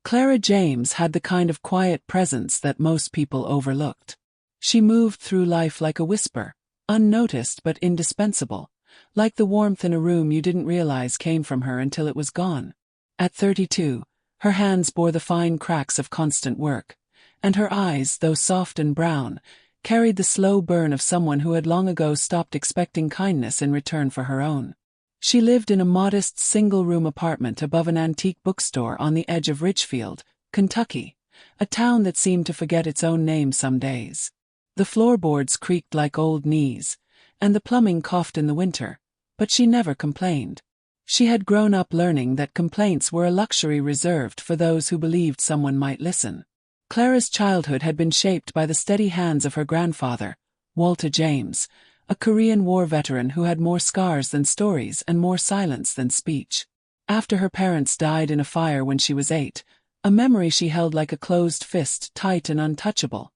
Clara James had the kind of quiet presence that most people overlooked. She moved through life like a whisper, unnoticed but indispensable, like the warmth in a room you didn't realize came from her until it was gone. At 32, her hands bore the fine cracks of constant work, and her eyes, though soft and brown, carried the slow burn of someone who had long ago stopped expecting kindness in return for her own. She lived in a modest single-room apartment above an antique bookstore on the edge of Ridgefield, Kentucky, a town that seemed to forget its own name some days. The floorboards creaked like old knees, and the plumbing coughed in the winter, but she never complained. She had grown up learning that complaints were a luxury reserved for those who believed someone might listen. Clara's childhood had been shaped by the steady hands of her grandfather, Walter James, a Korean War veteran who had more scars than stories and more silence than speech. After her parents died in a fire when she was 8, a memory she held like a closed fist, tight and untouchable,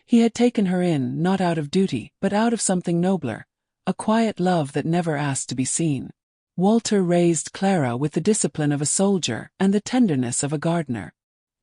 he had taken her in, not out of duty, but out of something nobler, a quiet love that never asked to be seen. Walter raised Clara with the discipline of a soldier and the tenderness of a gardener.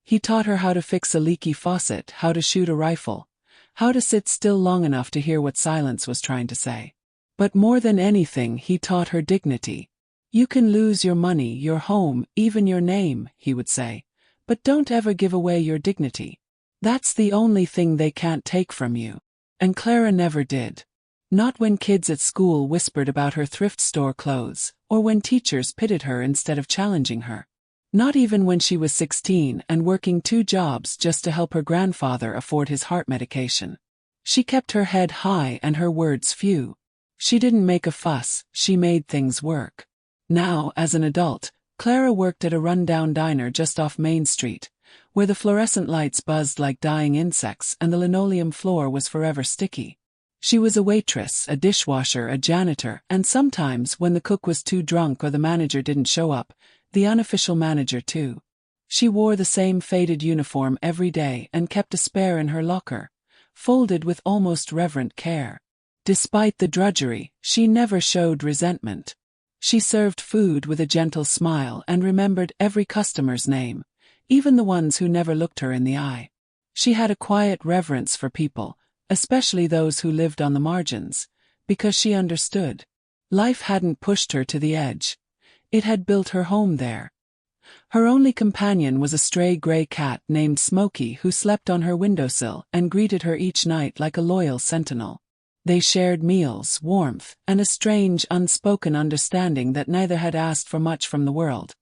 He taught her how to fix a leaky faucet, how to shoot a rifle, how to sit still long enough to hear what silence was trying to say. But more than anything, he taught her dignity. You can lose your money, your home, even your name, he would say, but don't ever give away your dignity. That's the only thing they can't take from you. And Clara never did. Not when kids at school whispered about her thrift store clothes, or when teachers pitied her instead of challenging her. Not even when she was 16 and working 2 jobs just to help her grandfather afford his heart medication. She kept her head high and her words few. She didn't make a fuss, she made things work. Now, as an adult, Clara worked at a run-down diner just off Main Street, where the fluorescent lights buzzed like dying insects and the linoleum floor was forever sticky. She was a waitress, a dishwasher, a janitor, and sometimes, when the cook was too drunk or the manager didn't show up, the unofficial manager too. She wore the same faded uniform every day and kept a spare in her locker, folded with almost reverent care. Despite the drudgery, she never showed resentment. She served food with a gentle smile and remembered every customer's name, even the ones who never looked her in the eye. She had a quiet reverence for people, especially those who lived on the margins, because she understood. Life hadn't pushed her to the edge. It had built her home there. Her only companion was a stray gray cat named Smokey who slept on her windowsill and greeted her each night like a loyal sentinel. They shared meals, warmth, and a strange unspoken understanding that neither had asked for much from the world,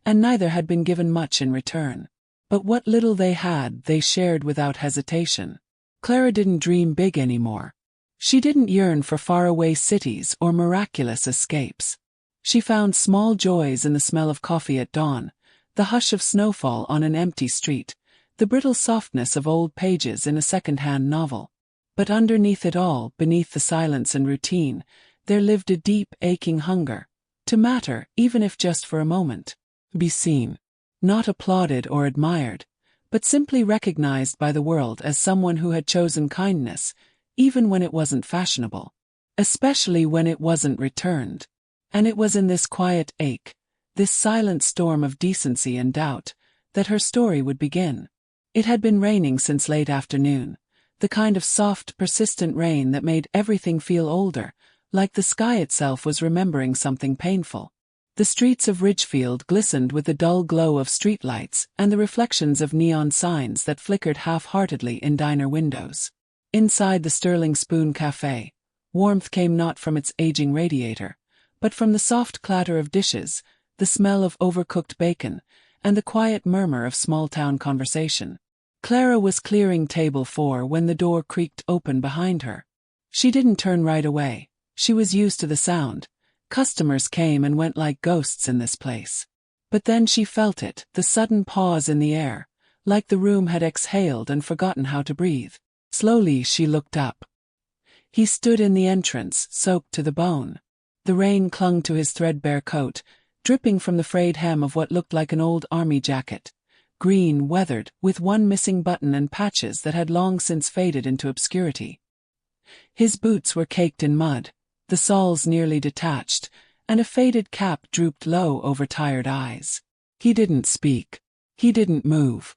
and neither had been given much in return. But what little they had, they shared without hesitation. Clara didn't dream big anymore. She didn't yearn for faraway cities or miraculous escapes. She found small joys in the smell of coffee at dawn, the hush of snowfall on an empty street, the brittle softness of old pages in a second-hand novel. But underneath it all, beneath the silence and routine, there lived a deep, aching hunger, to matter, even if just for a moment, be seen. Not applauded or admired, but simply recognized by the world as someone who had chosen kindness, even when it wasn't fashionable. Especially when it wasn't returned. And it was in this quiet ache, this silent storm of decency and doubt, that her story would begin. It had been raining since late afternoon, the kind of soft, persistent rain that made everything feel older, like the sky itself was remembering something painful. The streets of Ridgefield glistened with the dull glow of streetlights and the reflections of neon signs that flickered half-heartedly in diner windows. Inside the Sterling Spoon Café, warmth came not from its aging radiator, but from the soft clatter of dishes, the smell of overcooked bacon, and the quiet murmur of small-town conversation. Clara was clearing table 4 when the door creaked open behind her. She didn't turn right away. She was used to the sound. Customers came and went like ghosts in this place. But then she felt it, the sudden pause in the air, like the room had exhaled and forgotten how to breathe. Slowly she looked up. He stood in the entrance, soaked to the bone. The rain clung to his threadbare coat, dripping from the frayed hem of what looked like an old army jacket, green, weathered, with one missing button and patches that had long since faded into obscurity. His boots were caked in mud, the soles nearly detached, and a faded cap drooped low over tired eyes. He didn't speak. He didn't move.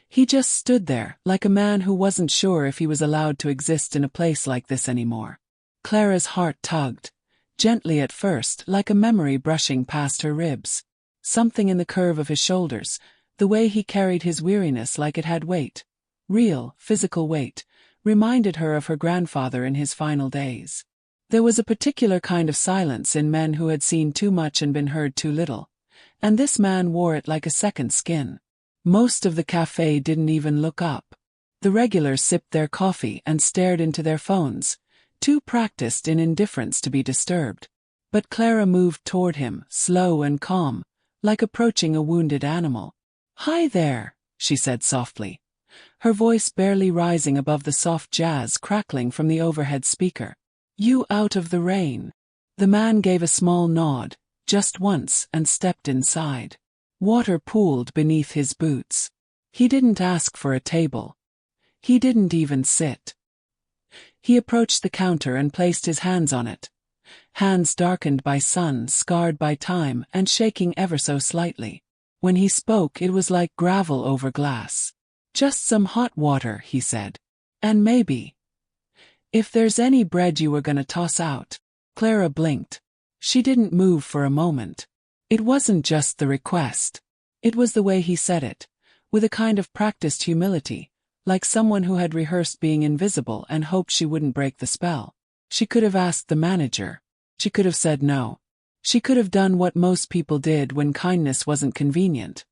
He just stood there, like a man who wasn't sure if he was allowed to exist in a place like this anymore. Clara's heart tugged, gently at first, like a memory brushing past her ribs. Something in the curve of his shoulders, the way he carried his weariness like it had weight, real, physical weight, reminded her of her grandfather in his final days. There was a particular kind of silence in men who had seen too much and been heard too little, and this man wore it like a second skin. Most of the cafe didn't even look up. The regulars sipped their coffee and stared into their phones, too practiced in indifference to be disturbed. But Clara moved toward him, slow and calm, like approaching a wounded animal. "Hi there," she said softly, her voice barely rising above the soft jazz crackling from the overhead speaker. "You out of the rain?" The man gave a small nod, just once, and stepped inside. Water pooled beneath his boots. He didn't ask for a table. He didn't even sit. He approached the counter and placed his hands on it. Hands darkened by sun, scarred by time, and shaking ever so slightly. When he spoke, it was like gravel over glass. "Just some hot water," he said. "And maybe, if there's any bread you were gonna toss out." Clara blinked. She didn't move for a moment. It wasn't just the request. It was the way he said it, with a kind of practiced humility, like someone who had rehearsed being invisible and hoped she wouldn't break the spell. She could have asked the manager. She could have said no. She could have done what most people did when kindness wasn't convenient.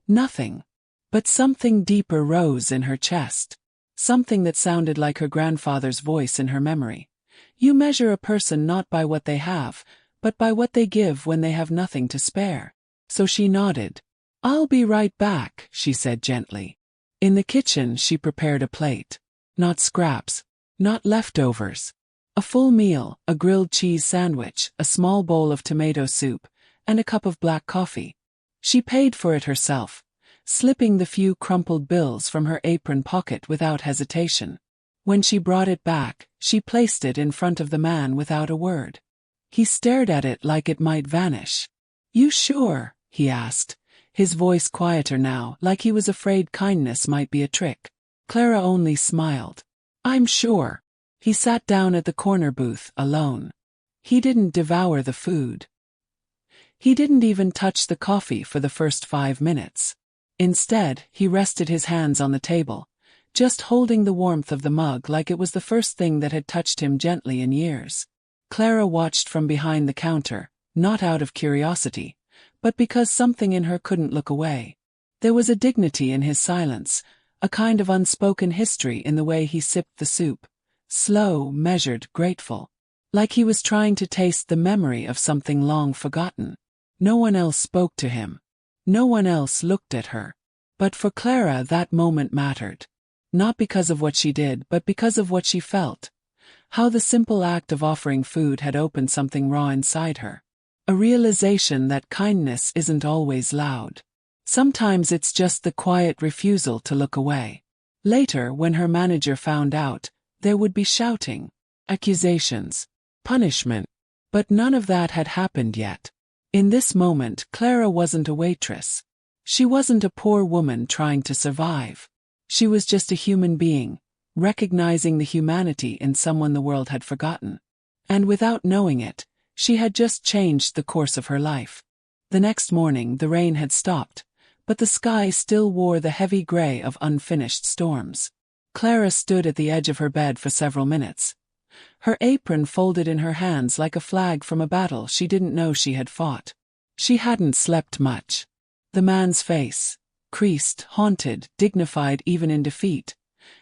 Nothing. But something deeper rose in her chest. Something that sounded like her grandfather's voice in her memory. You measure a person not by what they have, but by what they give when they have nothing to spare. So she nodded. "I'll be right back," she said gently. In the kitchen she prepared a plate. Not scraps. Not leftovers. A full meal, a grilled cheese sandwich, a small bowl of tomato soup, and a cup of black coffee. She paid for it herself, slipping the few crumpled bills from her apron pocket without hesitation. When she brought it back, she placed it in front of the man without a word. He stared at it like it might vanish. "You sure?" he asked, his voice quieter now, like he was afraid kindness might be a trick. Clara only smiled. "I'm sure." He sat down at the corner booth, alone. He didn't devour the food. He didn't even touch the coffee for the first 5 minutes. Instead, he rested his hands on the table, just holding the warmth of the mug like it was the first thing that had touched him gently in years. Clara watched from behind the counter, not out of curiosity, but because something in her couldn't look away. There was a dignity in his silence, a kind of unspoken history in the way he sipped the soup, slow, measured, grateful, like he was trying to taste the memory of something long forgotten. No one else spoke to him. No one else looked at her. But for Clara that moment mattered. Not because of what she did, but because of what she felt. How the simple act of offering food had opened something raw inside her. A realization that kindness isn't always loud. Sometimes it's just the quiet refusal to look away. Later, when her manager found out, there would be shouting, accusations, punishment. But none of that had happened yet. In this moment, Clara wasn't a waitress. She wasn't a poor woman trying to survive. She was just a human being, recognizing the humanity in someone the world had forgotten. And without knowing it, she had just changed the course of her life. The next morning the rain had stopped, but the sky still wore the heavy gray of unfinished storms. Clara stood at the edge of her bed for several minutes. Her apron folded in her hands like a flag from a battle she didn't know she had fought. She hadn't slept much. The man's face, creased, haunted, dignified even in defeat,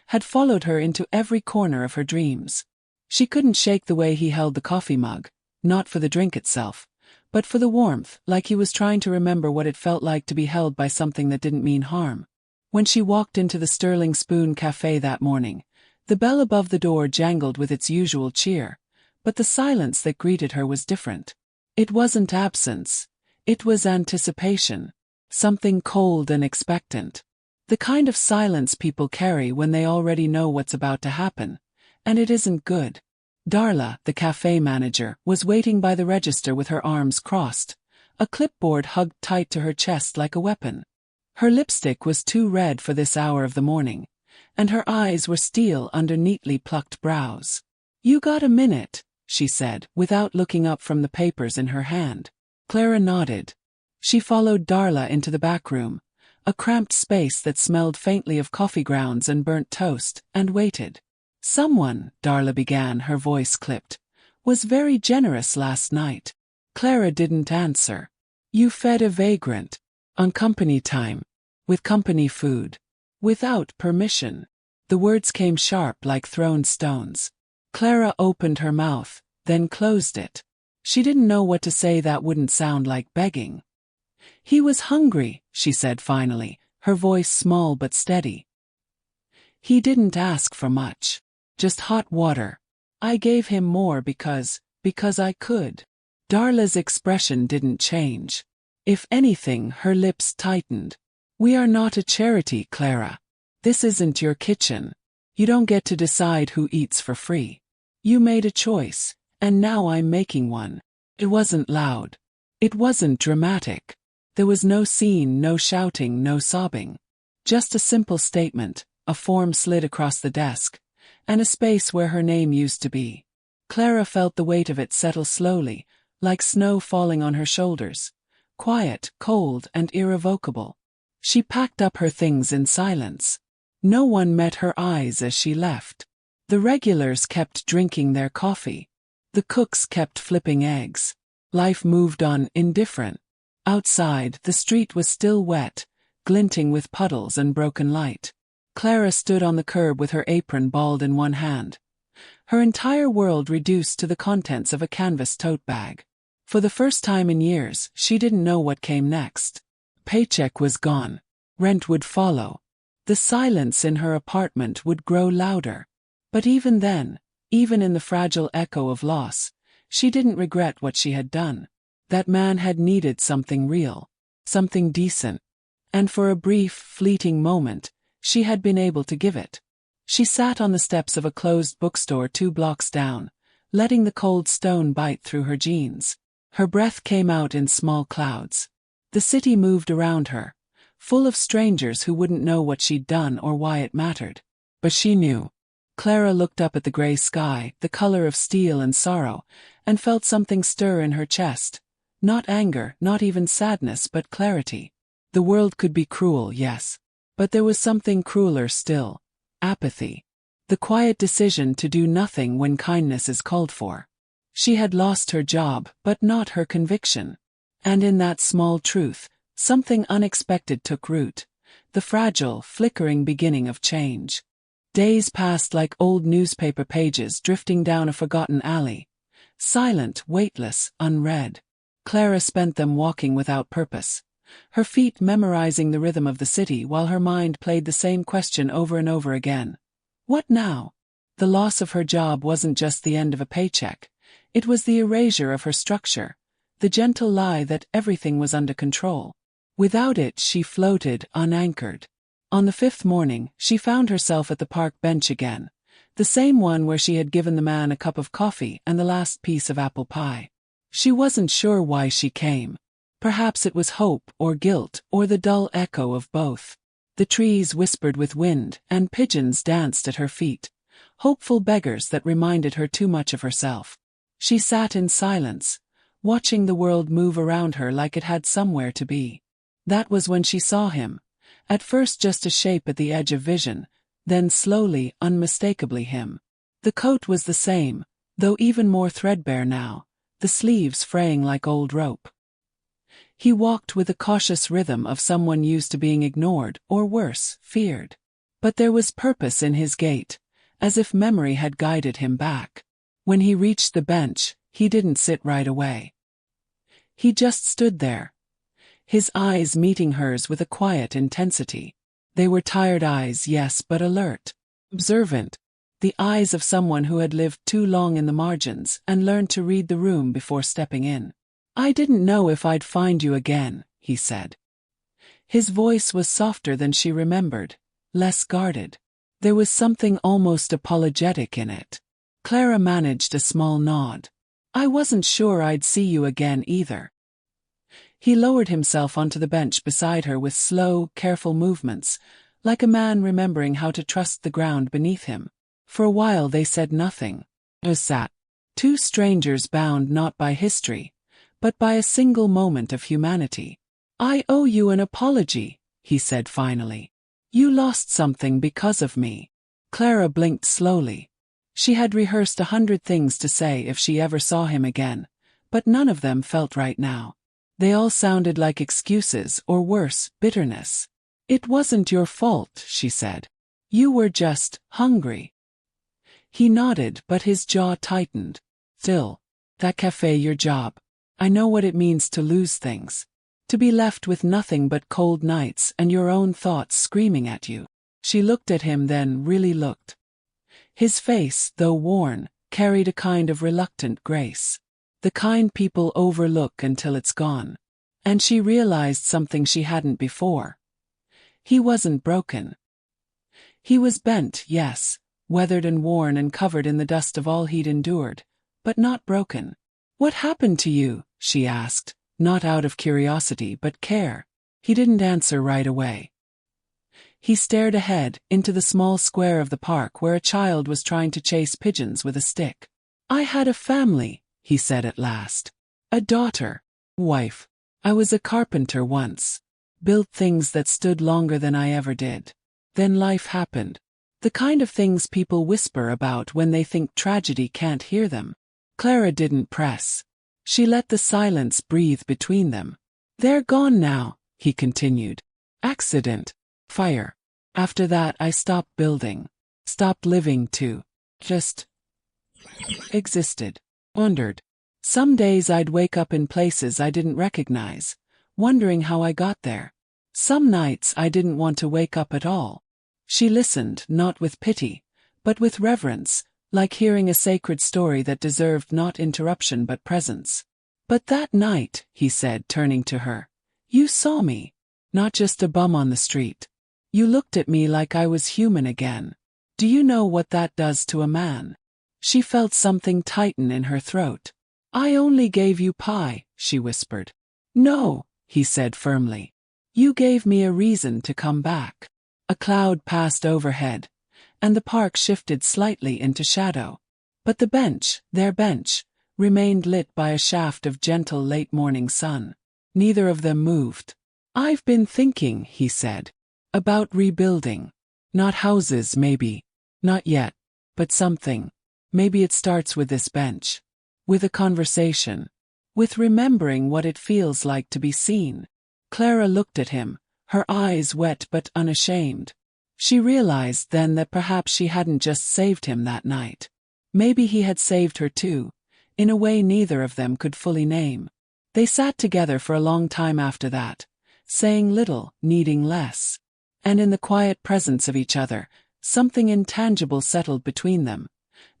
had followed her into every corner of her dreams. She couldn't shake the way he held the coffee mug, not for the drink itself, but for the warmth, like he was trying to remember what it felt like to be held by something that didn't mean harm. When she walked into the Sterling Spoon Cafe that morning, the bell above the door jangled with its usual cheer, but the silence that greeted her was different. It wasn't absence. It was anticipation. Something cold and expectant. The kind of silence people carry when they already know what's about to happen, and it isn't good. Darla, the cafe manager, was waiting by the register with her arms crossed, a clipboard hugged tight to her chest like a weapon. Her lipstick was too red for this hour of the morning, and her eyes were steel under neatly plucked brows. "You got a minute?" she said, without looking up from the papers in her hand. Clara nodded. She followed Darla into the back room, a cramped space that smelled faintly of coffee grounds and burnt toast, and waited. "Someone," Darla began, her voice clipped, "was very generous last night." Clara didn't answer. "You fed a vagrant. On company time. With company food. Without permission." The words came sharp like thrown stones. Clara opened her mouth, then closed it. She didn't know what to say that wouldn't sound like begging. "He was hungry," she said finally, her voice small but steady. "He didn't ask for much. Just hot water. I gave him more because I could." Darla's expression didn't change. If anything, her lips tightened. "We are not a charity, Clara. This isn't your kitchen. You don't get to decide who eats for free. You made a choice, and now I'm making one." It wasn't loud. It wasn't dramatic. There was no scene, no shouting, no sobbing. Just a simple statement, a form slid across the desk, and a space where her name used to be. Clara felt the weight of it settle slowly, like snow falling on her shoulders. Quiet, cold, and irrevocable. She packed up her things in silence. No one met her eyes as she left. The regulars kept drinking their coffee. The cooks kept flipping eggs. Life moved on, indifferent. Outside, the street was still wet, glinting with puddles and broken light. Clara stood on the curb with her apron balled in one hand. Her entire world reduced to the contents of a canvas tote bag. For the first time in years, she didn't know what came next. Paycheck was gone. Rent would follow. The silence in her apartment would grow louder. But even then, even in the fragile echo of loss, she didn't regret what she had done. That man had needed something real, something decent. And for a brief, fleeting moment, she had been able to give it. She sat on the steps of a closed bookstore 2 blocks down, letting the cold stone bite through her jeans. Her breath came out in small clouds. The city moved around her, full of strangers who wouldn't know what she'd done or why it mattered. But she knew. Clara looked up at the gray sky, the color of steel and sorrow, and felt something stir in her chest. Not anger, not even sadness, but clarity. The world could be cruel, yes. But there was something crueler still. Apathy. The quiet decision to do nothing when kindness is called for. She had lost her job, but not her conviction. And in that small truth, something unexpected took root. The fragile, flickering beginning of change. Days passed like old newspaper pages drifting down a forgotten alley. Silent, weightless, unread. Clara spent them walking without purpose. Her feet memorizing the rhythm of the city while her mind played the same question over and over again. What now? The loss of her job wasn't just the end of a paycheck. It was the erasure of her structure, the gentle lie that everything was under control. Without it, she floated, unanchored. On the 5th morning, she found herself at the park bench again, the same one where she had given the man a cup of coffee and the last piece of apple pie. She wasn't sure why she came. Perhaps it was hope or guilt or the dull echo of both. The trees whispered with wind and pigeons danced at her feet, hopeful beggars that reminded her too much of herself. She sat in silence, watching the world move around her like it had somewhere to be. That was when she saw him. At first just a shape at the edge of vision, then slowly, unmistakably him. The coat was the same, though even more threadbare now, the sleeves fraying like old rope. He walked with the cautious rhythm of someone used to being ignored, or worse, feared. But there was purpose in his gait, as if memory had guided him back. When he reached the bench, he didn't sit right away. He just stood there, his eyes meeting hers with a quiet intensity. They were tired eyes, yes, but alert, observant. The eyes of someone who had lived too long in the margins and learned to read the room before stepping in. "I didn't know if I'd find you again," he said. His voice was softer than she remembered, less guarded. There was something almost apologetic in it. Clara managed a small nod. "I wasn't sure I'd see you again either." He lowered himself onto the bench beside her with slow, careful movements, like a man remembering how to trust the ground beneath him. For a while they said nothing. Just sat. Two strangers bound not by history, but by a single moment of humanity. "I owe you an apology," he said finally. "You lost something because of me." Clara blinked slowly. She had rehearsed 100 things to say if she ever saw him again, but none of them felt right now. They all sounded like excuses or worse, bitterness. "It wasn't your fault," she said. "You were just hungry." He nodded, but his jaw tightened. "Still, that cafe, your job. I know what it means to lose things. To be left with nothing but cold nights and your own thoughts screaming at you." She looked at him, then really looked. His face, though worn, carried a kind of reluctant grace. The kind people overlook until it's gone. And she realized something she hadn't before. He wasn't broken. He was bent, yes, weathered and worn and covered in the dust of all he'd endured, but not broken. "What happened to you?" she asked, not out of curiosity but care. He didn't answer right away. He stared ahead, into the small square of the park where a child was trying to chase pigeons with a stick. "I had a family," he said at last. "A daughter. Wife. I was a carpenter once. Built things that stood longer than I ever did. Then life happened. The kind of things people whisper about when they think tragedy can't hear them." Clara didn't press. She let the silence breathe between them. "They're gone now," he continued. "Accident. Fire. After that I stopped building. Stopped living too. Just existed. Wondered. Some days I'd wake up in places I didn't recognize, wondering how I got there. Some nights I didn't want to wake up at all." She listened, not with pity, but with reverence, like hearing a sacred story that deserved not interruption but presence. "But that night," he said, turning to her, "you saw me. Not just a bum on the street. You looked at me like I was human again. Do you know what that does to a man?" She felt something tighten in her throat. "I only gave you pie," she whispered. "No," he said firmly. "You gave me a reason to come back." A cloud passed overhead, and the park shifted slightly into shadow. But the bench, their bench, remained lit by a shaft of gentle late-morning sun. Neither of them moved. "I've been thinking," he said, "about rebuilding. Not houses, maybe. Not yet. But something. Maybe it starts with this bench. With a conversation. With remembering what it feels like to be seen." Clara looked at him, her eyes wet but unashamed. She realized then that perhaps she hadn't just saved him that night. Maybe he had saved her too, in a way neither of them could fully name. They sat together for a long time after that, saying little, needing less. And in the quiet presence of each other, something intangible settled between them.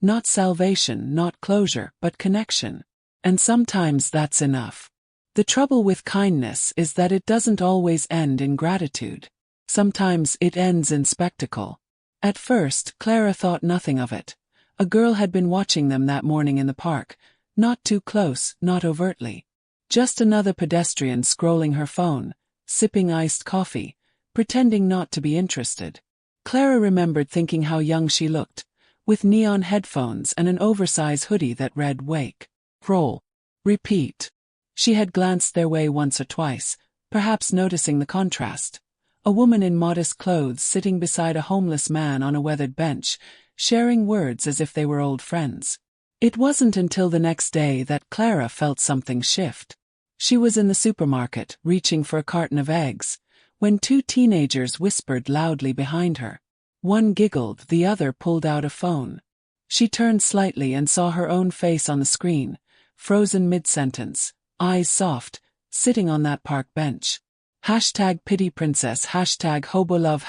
Not salvation, not closure, but connection. And sometimes that's enough. The trouble with kindness is that it doesn't always end in gratitude. Sometimes it ends in spectacle. At first, Clara thought nothing of it. A girl had been watching them that morning in the park, not too close, not overtly. Just another pedestrian scrolling her phone, sipping iced coffee, pretending not to be interested. Clara remembered thinking how young she looked, with neon headphones and an oversized hoodie that read "Wake, Roll, Repeat." She had glanced their way once or twice, perhaps noticing the contrast. A woman in modest clothes sitting beside a homeless man on a weathered bench, sharing words as if they were old friends. It wasn't until the next day that Clara felt something shift. She was in the supermarket, reaching for a carton of eggs, when two teenagers whispered loudly behind her. One giggled, the other pulled out a phone. She turned slightly and saw her own face on the screen, frozen mid-sentence, eyes soft, sitting on that park bench. #PityPrincess, #HoboLove,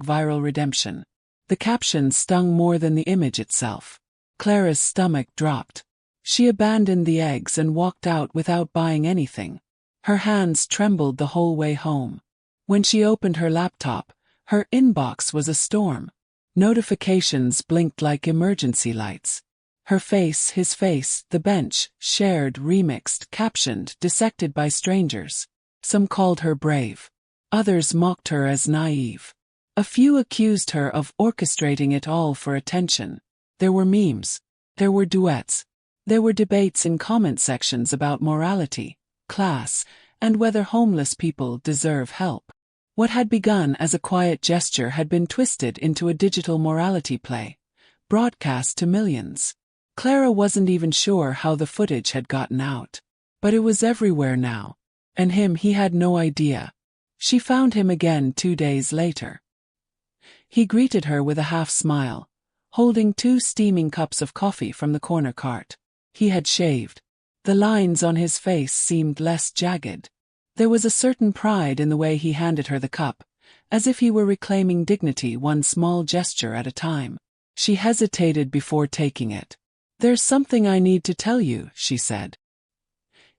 #Viral Redemption. The caption stung more than the image itself. Clara's stomach dropped. She abandoned the eggs and walked out without buying anything. Her hands trembled the whole way home. When she opened her laptop, her inbox was a storm. Notifications blinked like emergency lights. Her face, his face, the bench, shared, remixed, captioned, dissected by strangers. Some called her brave. Others mocked her as naive. A few accused her of orchestrating it all for attention. There were memes. There were duets. There were debates in comment sections about morality, class, and whether homeless people deserve help. What had begun as a quiet gesture had been twisted into a digital morality play, broadcast to millions. Clara wasn't even sure how the footage had gotten out. But it was everywhere now. And he had no idea. She found him again 2 days later. He greeted her with a half smile, holding 2 steaming cups of coffee from the corner cart. He had shaved. The lines on his face seemed less jagged. There was a certain pride in the way he handed her the cup, as if he were reclaiming dignity one small gesture at a time. She hesitated before taking it. "There's something I need to tell you," she said.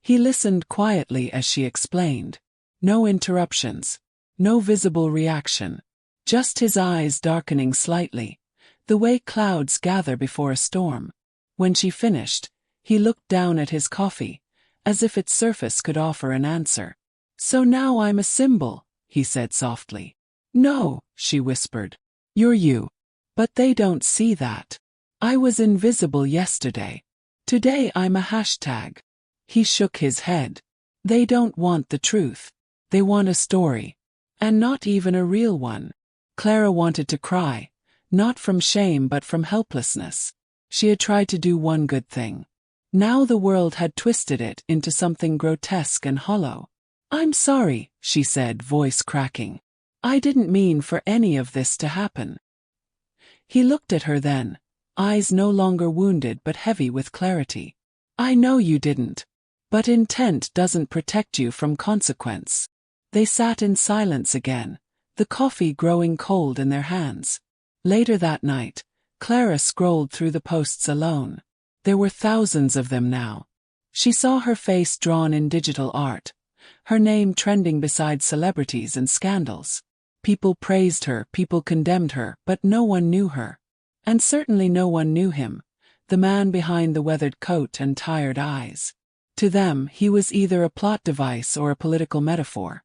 He listened quietly as she explained. No interruptions. No visible reaction. Just his eyes darkening slightly, the way clouds gather before a storm. When she finished, he looked down at his coffee, as if its surface could offer an answer. "So now I'm a symbol," he said softly. "No," she whispered. "You're you. But they don't see that. I was invisible yesterday. Today I'm a hashtag." He shook his head. "They don't want the truth. They want a story. And not even a real one." Clara wanted to cry, not from shame but from helplessness. She had tried to do one good thing. Now the world had twisted it into something grotesque and hollow. "I'm sorry," she said, voice cracking. "I didn't mean for any of this to happen." He looked at her then, eyes no longer wounded but heavy with clarity. "I know you didn't. But intent doesn't protect you from consequence." They sat in silence again, the coffee growing cold in their hands. Later that night, Clara scrolled through the posts alone. There were thousands of them now. She saw her face drawn in digital art, her name trending beside celebrities and scandals. People praised her, people condemned her, but no one knew her. And certainly no one knew him, the man behind the weathered coat and tired eyes. To them, he was either a plot device or a political metaphor.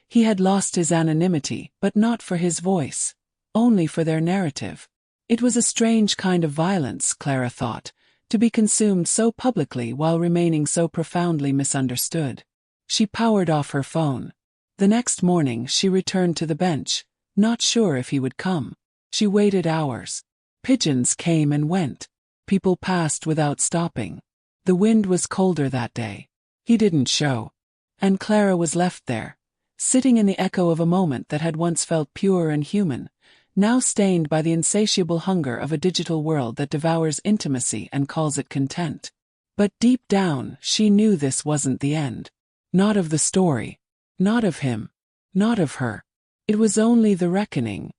He had lost his anonymity, but not for his voice, only for their narrative. It was a strange kind of violence, Clara thought, to be consumed so publicly while remaining so profoundly misunderstood. She powered off her phone. The next morning she returned to the bench, not sure if he would come. She waited hours. Pigeons came and went. People passed without stopping. The wind was colder that day. He didn't show. And Clara was left there, sitting in the echo of a moment that had once felt pure and human, now stained by the insatiable hunger of a digital world that devours intimacy and calls it content. But deep down, she knew this wasn't the end. Not of the story. Not of him. Not of her. It was only the reckoning.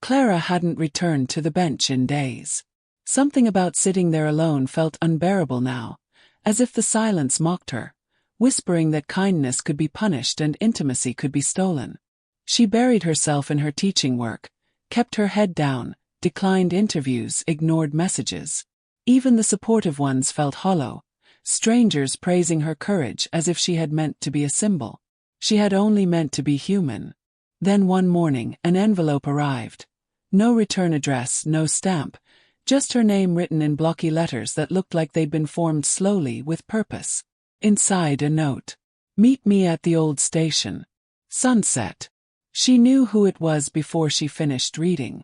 Clara hadn't returned to the bench in days. Something about sitting there alone felt unbearable now, as if the silence mocked her, whispering that kindness could be punished and intimacy could be stolen. She buried herself in her teaching work, kept her head down, declined interviews, ignored messages. Even the supportive ones felt hollow, strangers praising her courage as if she had meant to be a symbol. She had only meant to be human. Then one morning, an envelope arrived. No return address, no stamp, just her name written in blocky letters that looked like they'd been formed slowly with purpose. Inside, a note. "Meet me at the old station. Sunset." She knew who it was before she finished reading.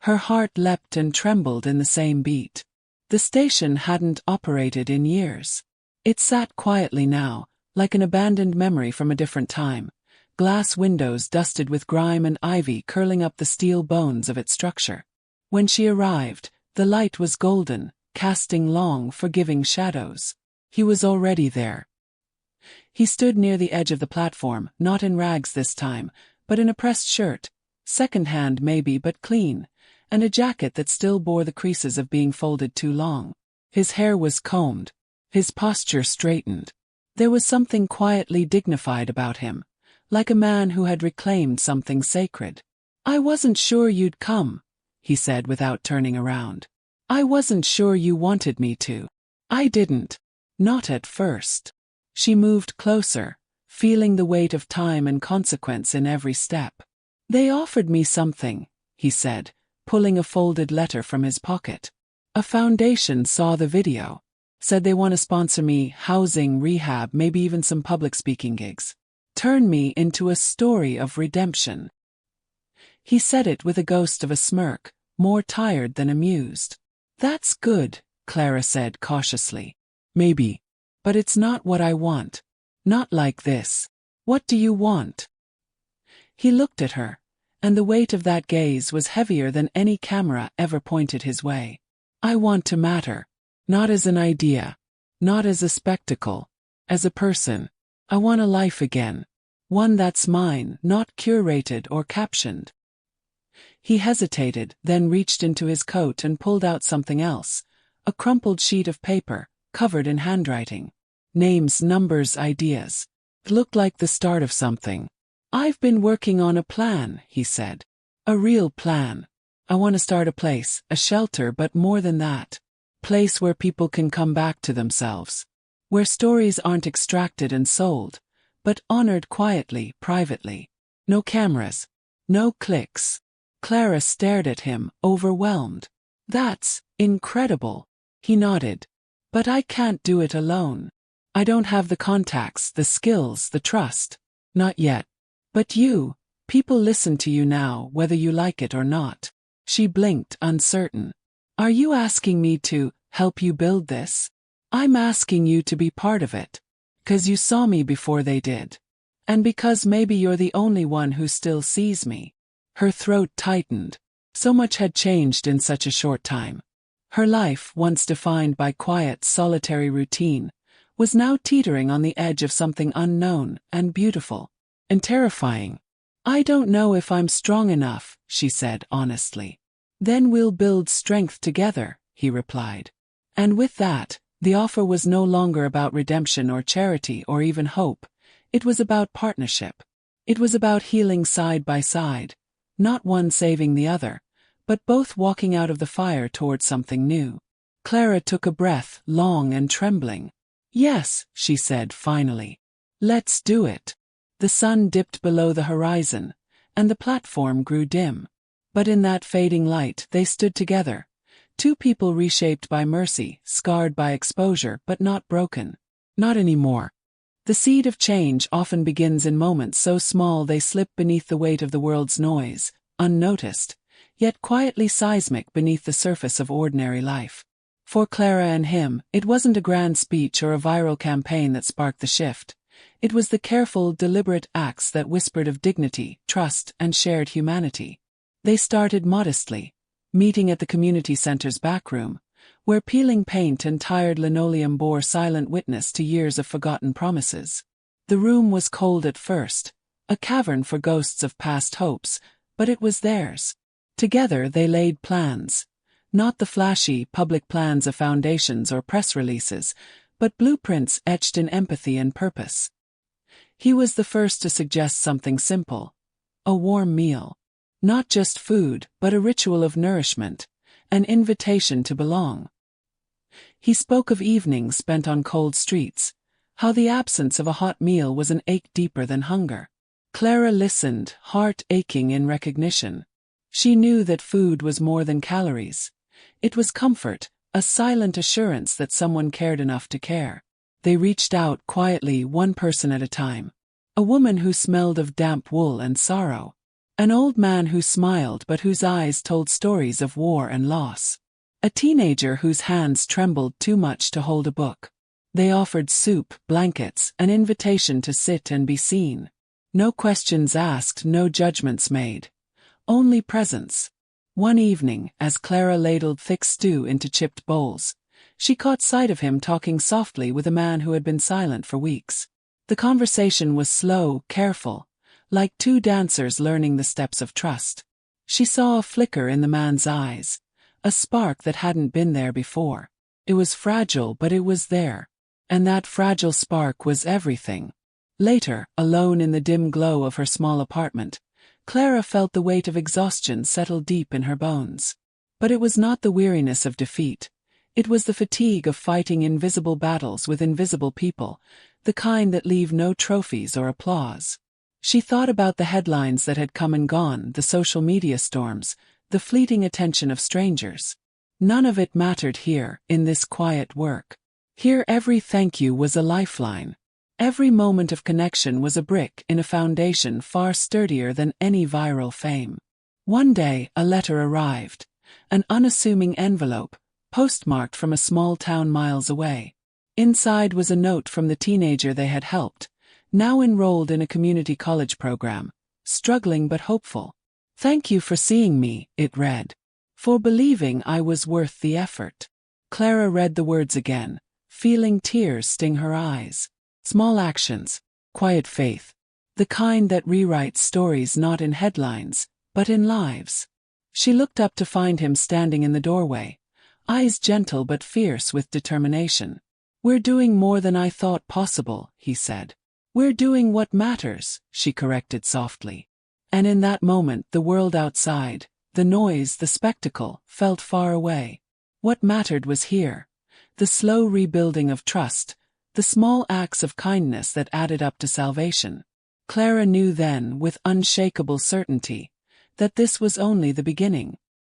Her heart leapt and trembled in the same beat. The station hadn't operated in years. It sat quietly now, like an abandoned memory from a different time, glass windows dusted with grime and ivy curling up the steel bones of its structure. When she arrived, the light was golden, casting long, forgiving shadows. He was already there. He stood near the edge of the platform, not in rags this time, but in a pressed shirt, second-hand maybe but clean, and a jacket that still bore the creases of being folded too long. His hair was combed, his posture straightened. There was something quietly dignified about him, like a man who had reclaimed something sacred. "I wasn't sure you'd come," he said without turning around. "I wasn't sure you wanted me to. I didn't. Not at first." She moved closer, feeling the weight of time and consequence in every step. They offered me something, he said, pulling a folded letter from his pocket. A foundation saw the video. Said they want to sponsor me, housing, rehab, maybe even some public speaking gigs. Turn me into a story of redemption. He said it with a ghost of a smirk, more tired than amused. That's good, Clara said cautiously. Maybe. But it's not what I want. Not like this. What do you want? He looked at her, and the weight of that gaze was heavier than any camera ever pointed his way. I want to matter. Not as an idea. Not as a spectacle. As a person. I want a life again. One that's mine, not curated or captioned. He hesitated, then reached into his coat and pulled out something else. A crumpled sheet of paper, covered in handwriting. Names, numbers, ideas. It looked like the start of something. I've been working on a plan, he said. A real plan. I want to start a place, a shelter, but more than that. Place where people can come back to themselves. Where stories aren't extracted and sold, but honored quietly, privately. No cameras. No clicks. Clara stared at him, overwhelmed. That's incredible. He nodded. But I can't do it alone. I don't have the contacts, the skills, the trust. Not yet. But you, people listen to you now, whether you like it or not. She blinked, uncertain. Are you asking me to help you build this? I'm asking you to be part of it. 'Cause you saw me before they did. And because maybe you're the only one who still sees me. Her throat tightened. So much had changed in such a short time. Her life, once defined by quiet, solitary routine, was now teetering on the edge of something unknown and beautiful. And terrifying. I don't know if I'm strong enough, she said honestly. Then we'll build strength together, he replied. And with that, the offer was no longer about redemption or charity or even hope. It was about partnership. It was about healing side by side, not one saving the other, but both walking out of the fire towards something new. Clara took a breath, long and trembling. Yes, she said finally. Let's do it. The sun dipped below the horizon, and the platform grew dim. But in that fading light they stood together. Two people reshaped by mercy, scarred by exposure, but not broken. Not anymore. The seed of change often begins in moments so small they slip beneath the weight of the world's noise, unnoticed, yet quietly seismic beneath the surface of ordinary life. For Clara and him, it wasn't a grand speech or a viral campaign that sparked the shift. It was the careful, deliberate acts that whispered of dignity, trust, and shared humanity. They started modestly, meeting at the community center's back room, where peeling paint and tired linoleum bore silent witness to years of forgotten promises. The room was cold at first, a cavern for ghosts of past hopes, but it was theirs. Together they laid plans. Not the flashy, public plans of foundations or press releases, but blueprints etched in empathy and purpose. He was the first to suggest something simple. A warm meal. Not just food, but a ritual of nourishment, an invitation to belong. He spoke of evenings spent on cold streets, how the absence of a hot meal was an ache deeper than hunger. Clara listened, heart aching in recognition. She knew that food was more than calories. It was comfort, a silent assurance that someone cared enough to care. They reached out quietly, one person at a time. A woman who smelled of damp wool and sorrow. An old man who smiled but whose eyes told stories of war and loss. A teenager whose hands trembled too much to hold a book. They offered soup, blankets, an invitation to sit and be seen. No questions asked, no judgments made. Only presence. One evening, as Clara ladled thick stew into chipped bowls, she caught sight of him talking softly with a man who had been silent for weeks. The conversation was slow, careful, like two dancers learning the steps of trust. She saw a flicker in the man's eyes, a spark that hadn't been there before. It was fragile, but it was there. And that fragile spark was everything. Later, alone in the dim glow of her small apartment, Clara felt the weight of exhaustion settle deep in her bones. But it was not the weariness of defeat. It was the fatigue of fighting invisible battles with invisible people, the kind that leave no trophies or applause. She thought about the headlines that had come and gone, the social media storms, the fleeting attention of strangers. None of it mattered here, in this quiet work. Here every thank you was a lifeline. Every moment of connection was a brick in a foundation far sturdier than any viral fame. One day, a letter arrived. An unassuming envelope, postmarked from a small town miles away. Inside was a note from the teenager they had helped, now enrolled in a community college program, struggling but hopeful. "Thank you for seeing me," it read. "For believing I was worth the effort." Clara read the words again, feeling tears sting her eyes. Small actions, quiet faith. The kind that rewrites stories not in headlines, but in lives. She looked up to find him standing in the doorway, eyes gentle but fierce with determination. "We're doing more than I thought possible," he said. "We're doing what matters," she corrected softly. And in that moment the world outside, the noise, the spectacle, felt far away. What mattered was here. The slow rebuilding of trust, the small acts of kindness that added up to salvation. Clara knew then, with unshakable certainty, that this was only the beginning.